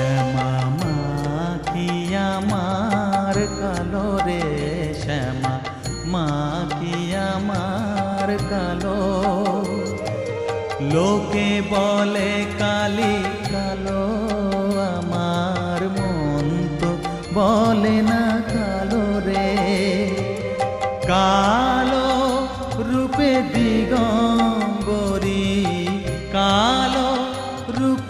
শ্যামা মা কি আমার কালো রে, শ্যামা মা কি আমার কালো। লোকে বলে কালি কালো, আমার মন তো বলে না কালো রে। কালো রূপে দিগম্বরী, কালো রূপে